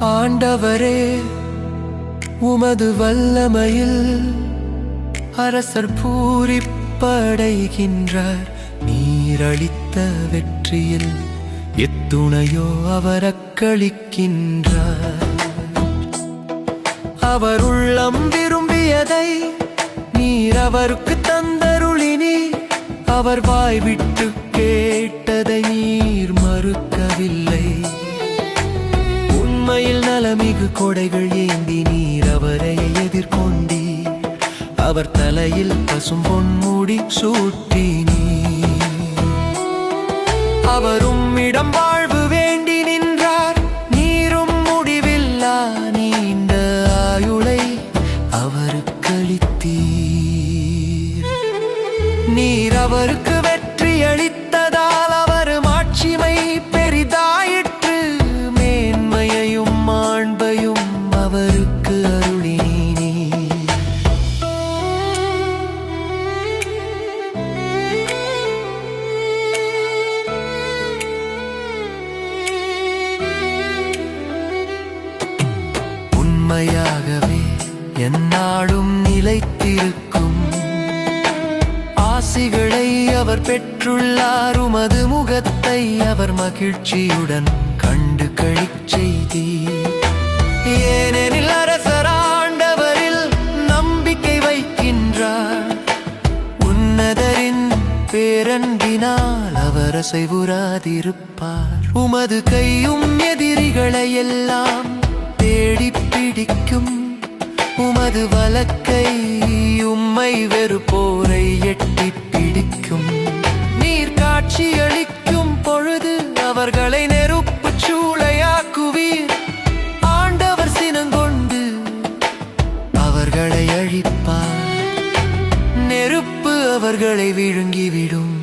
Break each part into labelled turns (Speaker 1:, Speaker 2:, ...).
Speaker 1: ஆண்டவரே, உமது வல்லமையில் அரசர் பூரிப்படைகின்றார். நீரளித்த வெற்றியில் எத்துணையோ அவர் அக்களிக்கின்றார். அவர் உள்ளம் விரும்பியதை நீர் அவருக்கு தந்தருளினீர். அவர் வாய் விட்டு கேட்டதை நீர் மறுக்கவில்லை. உண்மையில் நலமிகு கொடைகள் ஏந்தி நீர் அவரை எதிர்கொண்டீர். அவர் தலையில் பசும்பொன் மூடி சூட்டினீர். அவர் உம்மிடம் வாழ்வு வேண்டி நின்றார். நீரும் முடிவில்லா நீண்ட ஆயுளை அவருக்கு அளித்தீர். நீர் அவருக்கு வெற்றி அளித்ததால் அவர் மாட்சிமை பெரிதாயிற்று. மேன்மையையும் மாண்பையும் அவருக்கு அருளினீர். உண்மையாகவே எந்நாளும் நிலைத்திருக்கும் ஆசிகளை அவர் பெற்றுள்ளார். உமது முகத்தை அவர் மகிழ்ச்சியுடன் கண்டு களிச் செய்தீர். ஏனெனில் அரசர் ஆண்டவரில் நம்பிக்கை வைக்கின்றார். உன்னதரின் பேரன்பினால் அவர் அசைவுறாதிருப்பார். உமது கையும் எதிரிகளை எல்லாம் தேடி பிடிக்கும். உமது வலக்கை உம்மை வெறுப்போரை எட்டி பிடிக்கும். நீர் காட்சி அளிக்கும் பொழுது அவர்களை நெருப்பு சூளையாக்குவீர். ஆண்டவர் சினங்கொண்டு அவர்களை அழிப்பார். நெருப்பு அவர்களை விழுங்கிவிடும்.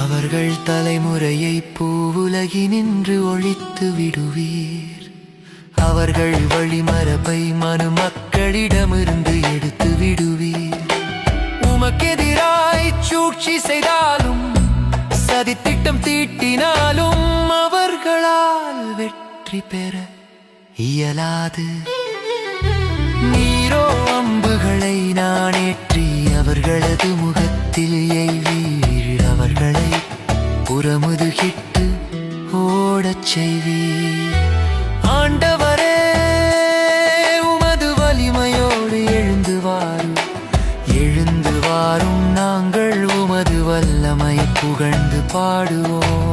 Speaker 1: அவர்கள் தலைமுறையை பூவுலகினின்று ஒழித்து விடுவீர். அவர்கள் வழிமரபை மனு மக்களிடமிருந்து எடுத்து விடுவீர். உமக்கெதிராய் சூழ்ச்சி செய்தாலும் சதித்திட்டம் தீட்டினாலும் அவர்களால் வெற்றி பெற இயலாது. நீரோ அம்புகளை நானேற்றி அவர்களது முகத்தில் எய்வீர். அவர்களை புறமுதுகிட்டு ஓடச் செய்வீர். ஆண்டவரே, உமது வலிமையோடு எழுந்து வாரும். நாங்கள் உமது வல்லமை புகழ்ந்து பாடுவோம்.